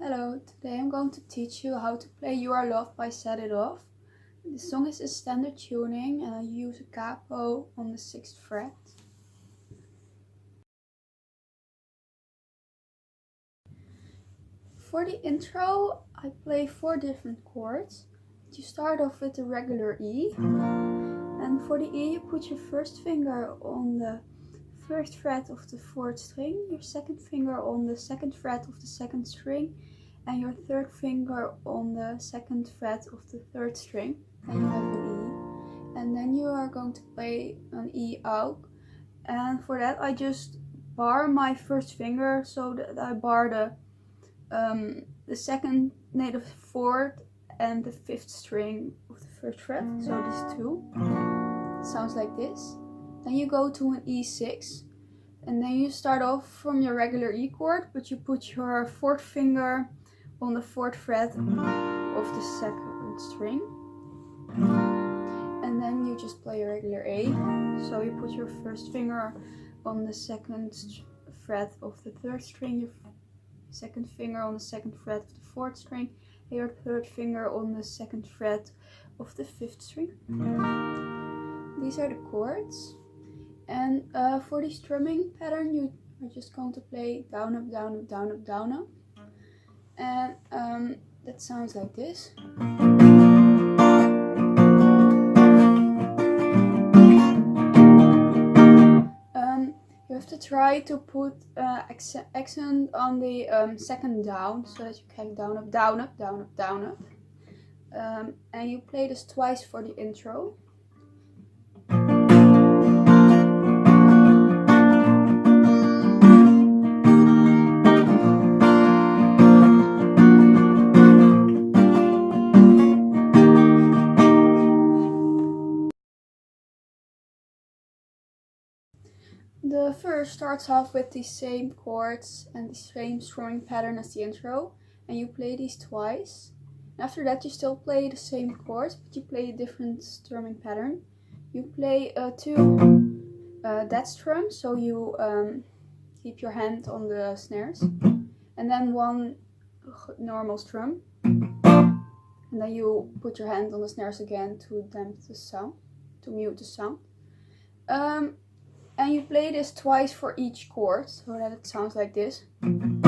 Hello, today I'm going to teach you how to play You Are Loved by Set It Off. The song is a standard tuning and I use a capo on the 6th fret. For the intro, I play 4 different chords. You start off with the regular E, and for the E you put your first finger on the 1st fret of the 4th string, your second finger on the 2nd fret of the 2nd string, and your 3rd finger on the 2nd fret of the 3rd string, and you have an E. And then you are going to play an E out, and for that I just bar my first finger so that I bar the 2nd, the 4th and the 5th string of the 1st fret, so these two. It sounds like this. Then you go to an E6, and then you start off from your regular E chord, but you put your 4th finger on the 4th fret of the 2nd string. And then you just play a regular A, so you put your first finger on the 2nd fret of the 3rd string, your 2nd finger on the 2nd fret of the 4th string, and your 3rd finger on the 2nd fret of the 5th string. These are the chords. And for the strumming pattern you are just going to play down, up, down, up, down, up, down, up. And that sounds like this. You have to try to put accent on the 2nd down, so that you can down, up, down, up, down, up, down, up. And you play this twice for the intro. The verse starts off with the same chords and the same strumming pattern as the intro, and you play these twice. And after that you still play the same chords, but you play a different strumming pattern. You play 2 dead strums, so you keep your hand on the snares, and then 1 normal strum, and then you put your hand on the snares again to damp the sound, to mute the sound. And you play this twice for each chord, so that it sounds like this. And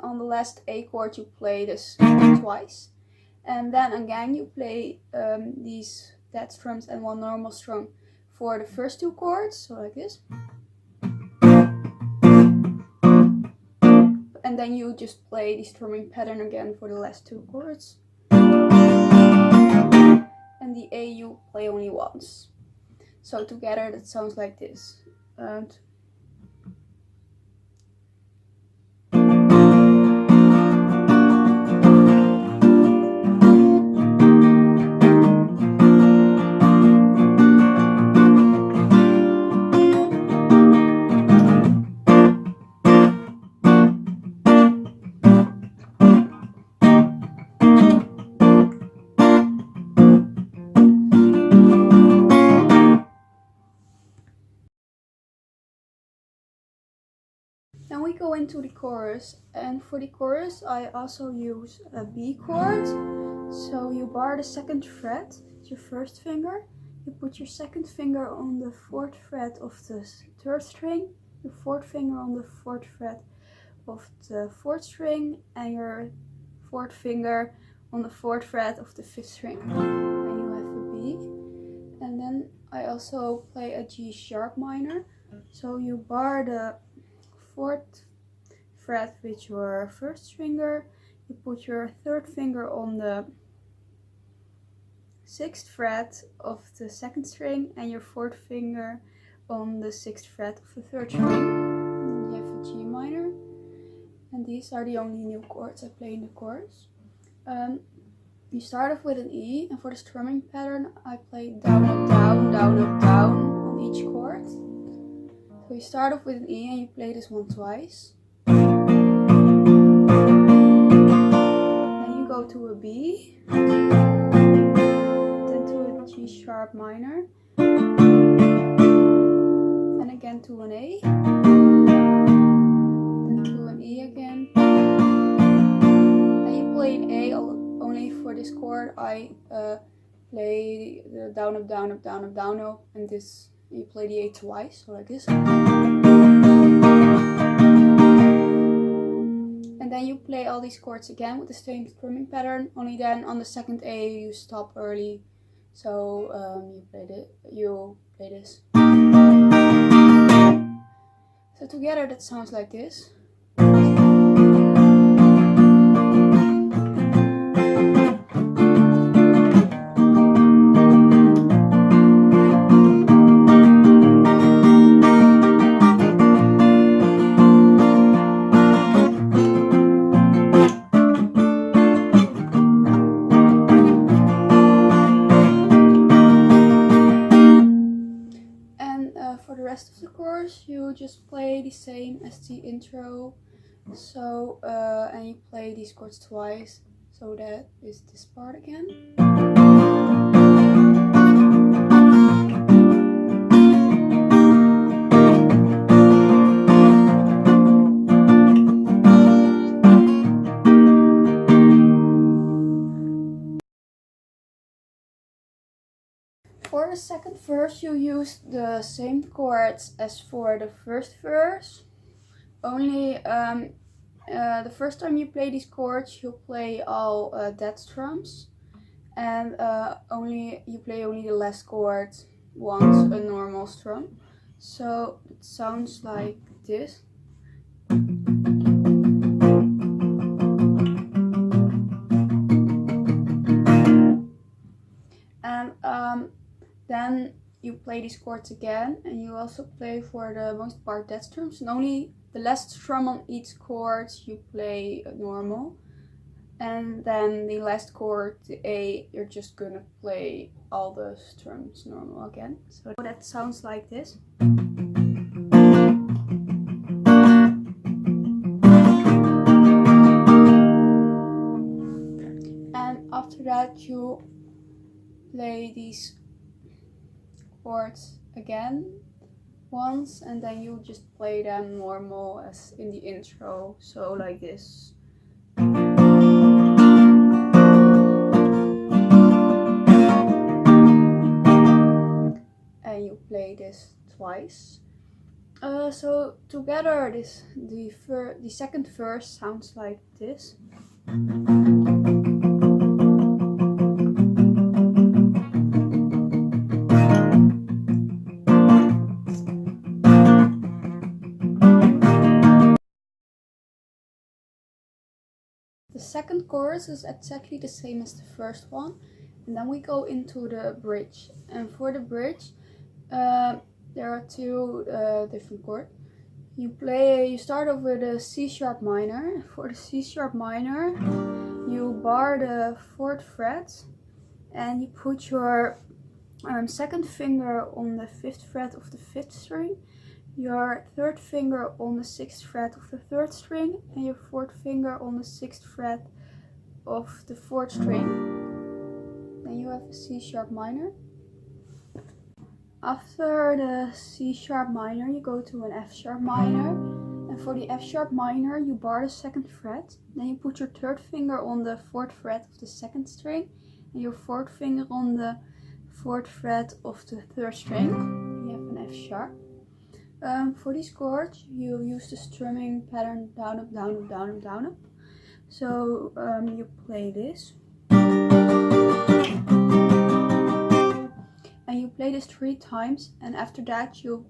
on the last A chord you play this twice. And then again you play these dead strums and 1 normal strum for the first 2 chords, so like this. And then you just play the strumming pattern again for the last 2 chords. And the A you play only once. So together that sounds like this. Then we go into the chorus, and for the chorus I also use a B chord. So you bar the 2nd fret with your first finger, you put your 2nd finger on the 4th fret of the 3rd string, your 4th finger on the 4th fret of the 4th string, and your 4th finger on the 4th fret of the 5th string. And you have a B. And then I also play a G sharp minor. So you bar the 4th fret with your 1st finger, you put your 3rd finger on the 6th fret of the 2nd string, and your 4th finger on the 6th fret of the 3rd string. And then you have a G minor. And these are the only new chords I play in the chorus. You start off with an E, and for the strumming pattern I play down, up, down, down, up, down on each chord. So you start off with an E and you play this one twice. Then you go to a B, then to a G sharp minor, and again again to an A, then to an E again. Then you play an A only for this chord. I play the down up, down up, down up, down up, and this you play the A twice, so like this. And then you play all these chords again with the same strumming pattern, only then on the second A you stop early. So you play this. So together that sounds like this. For the rest of the chorus, you just play the same as the intro. So and you play these chords twice. So that is this part again. For the second verse, you use the same chords as for the first verse. Only the first time you play these chords, you play all dead strums, and you play only the last chord once a normal strum. So it sounds like this. And then you play these chords again, and you also play for the most part dead strums, and only the last strum on each chord you play normal, and then the last chord, the A, you're just gonna play all the strums normal again. So that sounds like this. And after that you play these chords again once, and then you just play them normal as in the intro, so like this. And you play this twice. So together the second verse sounds like this. The second chorus is exactly the same as the first one, and then we go into the bridge. And for the bridge, there are two different chords. You start off with a C sharp minor. For the C sharp minor, you bar the 4th fret, and you put your second finger on the 5th fret of the 5th string, your 3rd finger on the 6th fret of the 3rd string, and your 4th finger on the 6th fret of the 4th string. Then you have a C sharp minor. After the C sharp minor, you go to an F sharp minor, and for the F sharp minor you bar the 2nd fret, then you put your 3rd finger on the 4th fret of the 2nd string, and your 4th finger on the 4th fret of the 3rd string. You have an F sharp. For these chords you use the strumming pattern down up, down up, down up, down up. So you play this, and you play this 3 times, and after that you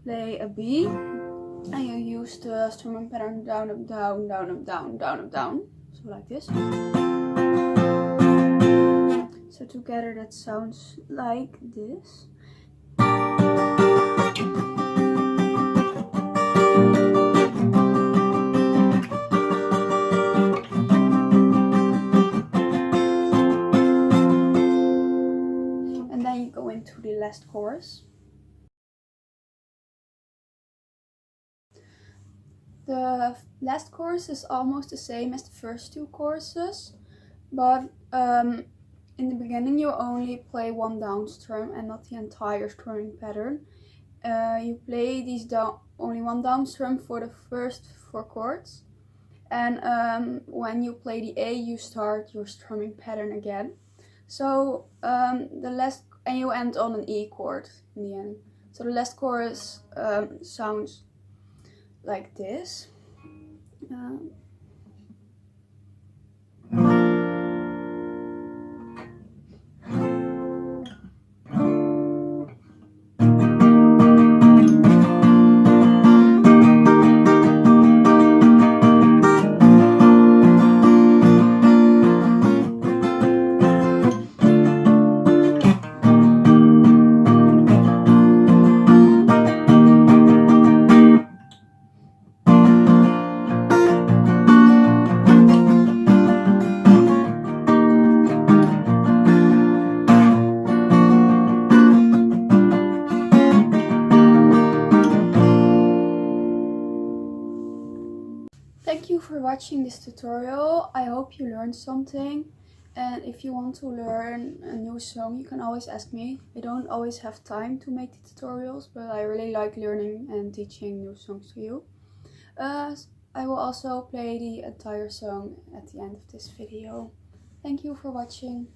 play a B, and you use the strumming pattern down up, down, down up, down, down up, down. So like this. So together that sounds like this. And then you go into the last chorus. The last chorus is almost the same as the first 2 choruses, but in the beginning you only play 1 down strum and not the entire strumming pattern. you play these down, only one down strum for the first 4 chords, and when you play the A, you start your strumming pattern again. So and you end on an E chord in the end. So the last chorus sounds like this. Thank you for watching this tutorial. I hope you learned something, and if you want to learn a new song, you can always ask me. I don't always have time to make the tutorials, but I really like learning and teaching new songs to you. I will also play the entire song at the end of this video. Thank you for watching.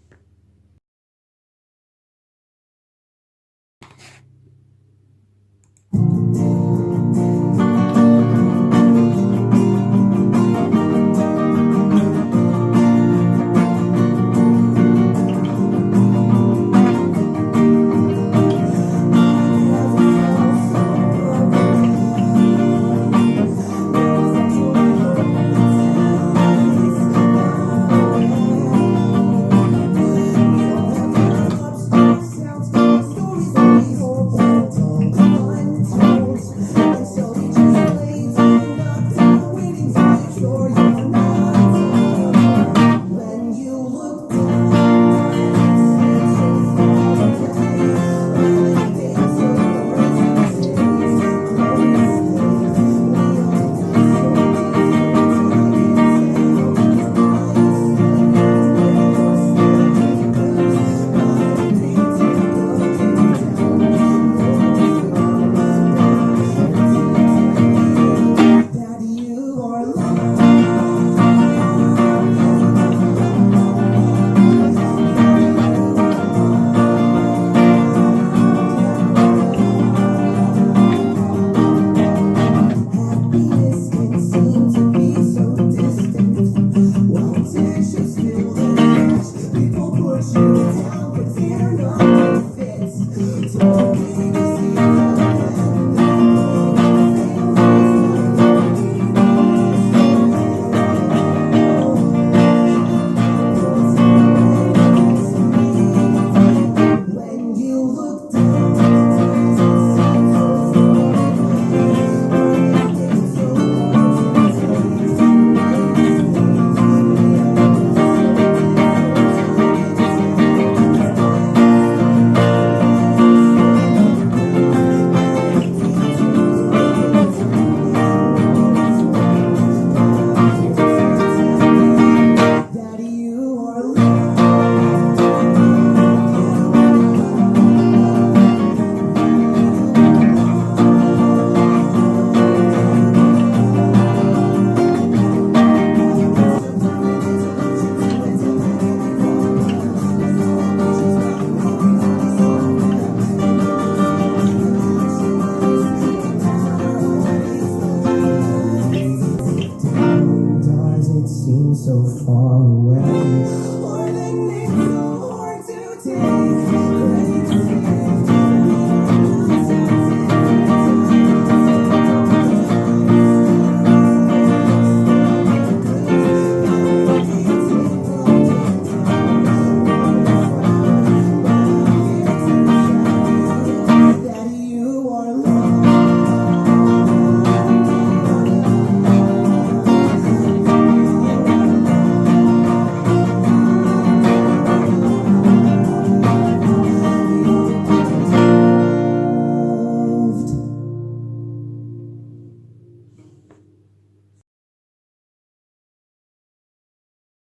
Push